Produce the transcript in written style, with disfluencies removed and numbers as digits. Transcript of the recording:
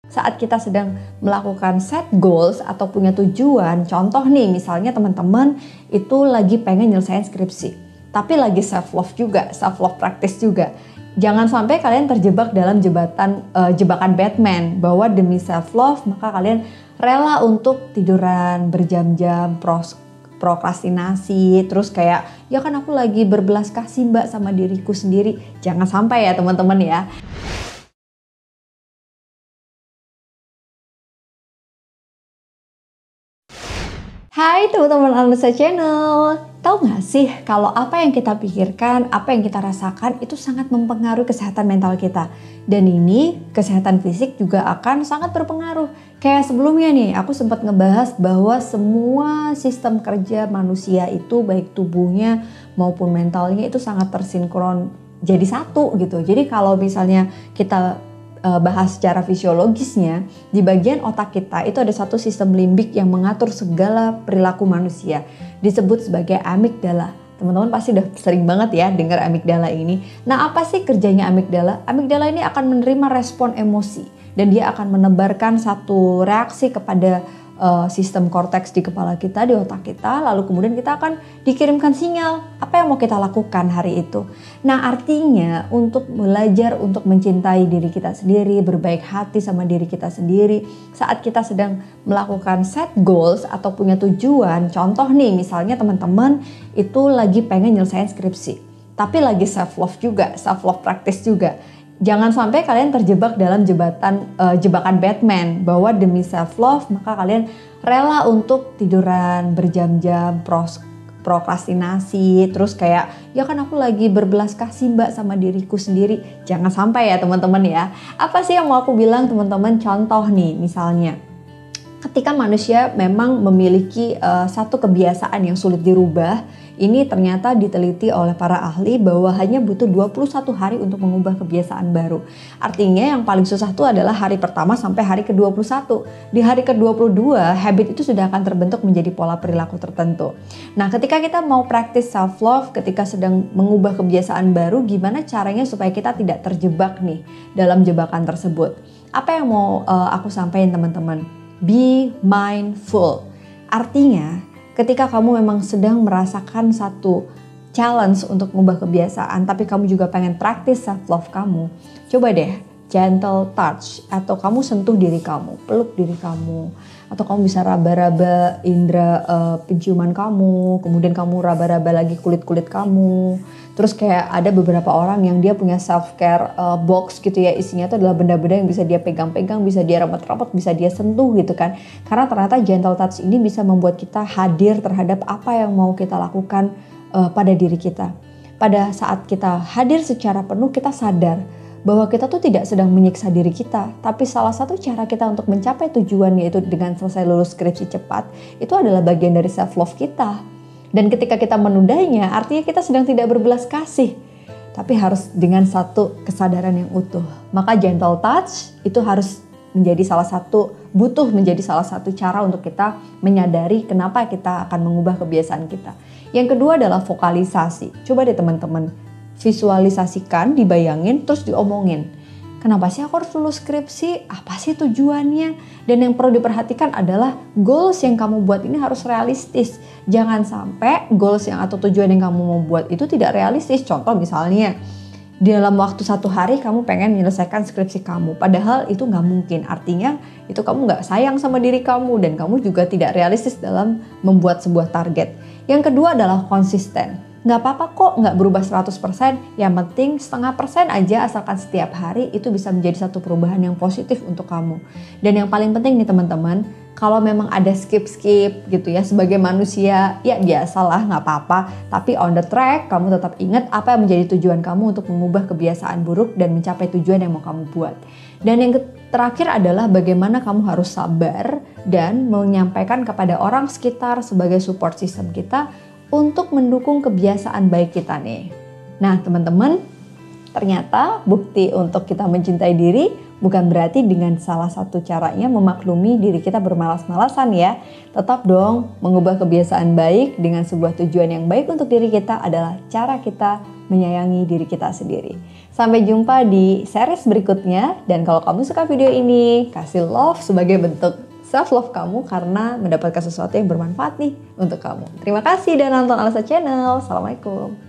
Saat kita sedang melakukan set goals atau punya tujuan, contoh nih misalnya teman-teman itu lagi pengen nyelesain skripsi, tapi lagi self love juga, self love practice juga. Jangan sampai kalian terjebak dalam jebakan Batman bahwa demi self love maka kalian rela untuk tiduran berjam-jam, prokrastinasi, terus kayak ya kan aku lagi berbelas kasih mbak sama diriku sendiri. Jangan sampai ya teman-teman ya. Hai teman-teman Analisa Channel, tahu nggak sih kalau apa yang kita pikirkan, apa yang kita rasakan itu sangat mempengaruhi kesehatan mental kita. Dan ini kesehatan fisik juga akan sangat berpengaruh. Kayak sebelumnya nih, aku sempat ngebahas bahwa semua sistem kerja manusia itu baik tubuhnya maupun mentalnya itu sangat tersinkron jadi satu gitu. Jadi kalau misalnya kita bahas secara fisiologisnya, di bagian otak kita itu ada satu sistem limbik yang mengatur segala perilaku manusia, disebut sebagai amigdala. Teman-teman pasti udah sering banget ya dengar amigdala ini. Nah, apa sih kerjanya amigdala? Amigdala ini akan menerima respon emosi dan dia akan menebarkan satu reaksi kepada sistem korteks di kepala kita, di otak kita, lalu kemudian kita akan dikirimkan sinyal apa yang mau kita lakukan hari itu. Nah, artinya untuk belajar untuk mencintai diri kita sendiri, berbaik hati sama diri kita sendiri saat kita sedang melakukan set goals atau punya tujuan. Contoh nih misalnya teman-teman itu lagi pengen nyelesain skripsi, tapi lagi self love juga, self love practice juga. Jangan sampai kalian terjebak dalam jebakan Batman bahwa demi self love maka kalian rela untuk tiduran berjam-jam, prokrastinasi, terus kayak ya kan aku lagi berbelas kasih mbak sama diriku sendiri. Jangan sampai ya teman-teman ya. Apa sih yang mau aku bilang teman-teman? Contoh nih misalnya, ketika manusia memang memiliki satu kebiasaan yang sulit dirubah, ini ternyata diteliti oleh para ahli bahwa hanya butuh 21 hari untuk mengubah kebiasaan baru. Artinya yang paling susah itu adalah hari pertama sampai hari ke-21. Di hari ke-22, habit itu sudah akan terbentuk menjadi pola perilaku tertentu. Nah, ketika kita mau practice self love, ketika sedang mengubah kebiasaan baru, gimana caranya supaya kita tidak terjebak nih dalam jebakan tersebut? Apa yang mau aku sampaikan teman-teman? Be mindful. Artinya ketika kamu memang sedang merasakan satu challenge untuk mengubah kebiasaan, tapi kamu juga pengen praktis self love kamu, coba deh gentle touch, atau kamu sentuh diri kamu, peluk diri kamu, atau kamu bisa raba-raba indera penciuman kamu, kemudian kamu raba-raba lagi kulit-kulit kamu. Terus kayak ada beberapa orang yang dia punya self care box gitu ya, isinya itu adalah benda-benda yang bisa dia pegang-pegang, bisa dia rapat-rapat, bisa dia sentuh gitu kan. Karena ternyata gentle touch ini bisa membuat kita hadir terhadap apa yang mau kita lakukan pada diri kita. Pada saat kita hadir secara penuh, kita sadar bahwa kita tuh tidak sedang menyiksa diri kita, tapi salah satu cara kita untuk mencapai tujuan yaitu dengan selesai lulus skripsi cepat, itu adalah bagian dari self love kita. Dan ketika kita menundanya, artinya kita sedang tidak berbelas kasih, tapi harus dengan satu kesadaran yang utuh. Maka gentle touch itu harus butuh menjadi salah satu cara untuk kita menyadari kenapa kita akan mengubah kebiasaan kita. Yang kedua adalah vokalisasi. Coba deh teman-teman, visualisasikan, dibayangin, terus diomongin. Kenapa sih aku harus lulus skripsi? Apa sih tujuannya? Dan yang perlu diperhatikan adalah goals yang kamu buat ini harus realistis. Jangan sampai goals yang atau tujuan yang kamu mau buat itu tidak realistis. Contoh misalnya, dalam waktu 1 hari kamu pengen menyelesaikan skripsi kamu. Padahal itu nggak mungkin. Artinya itu kamu nggak sayang sama diri kamu dan kamu juga tidak realistis dalam membuat sebuah target. Yang kedua adalah konsisten. Nggak apa-apa kok nggak berubah 100%, yang penting 0,5% aja asalkan setiap hari itu bisa menjadi satu perubahan yang positif untuk kamu. Dan yang paling penting nih teman-teman, kalau memang ada skip-skip gitu ya sebagai manusia, ya biasalah nggak apa-apa. Tapi on the track kamu tetap ingat apa yang menjadi tujuan kamu untuk mengubah kebiasaan buruk dan mencapai tujuan yang mau kamu buat. Dan yang terakhir adalah bagaimana kamu harus sabar dan menyampaikan kepada orang sekitar sebagai support system kita untuk mendukung kebiasaan baik kita nih. Nah teman-teman, ternyata bukti untuk kita mencintai diri bukan berarti dengan salah satu caranya memaklumi diri kita bermalas-malasan ya. Tetap dong, mengubah kebiasaan baik dengan sebuah tujuan yang baik untuk diri kita adalah cara kita menyayangi diri kita sendiri. Sampai jumpa di series berikutnya. Dan kalau kamu suka video ini, kasih love sebagai bentuk self love kamu karena mendapatkan sesuatu yang bermanfaat nih untuk kamu. Terima kasih dan nonton Alsa Channel. Assalamualaikum.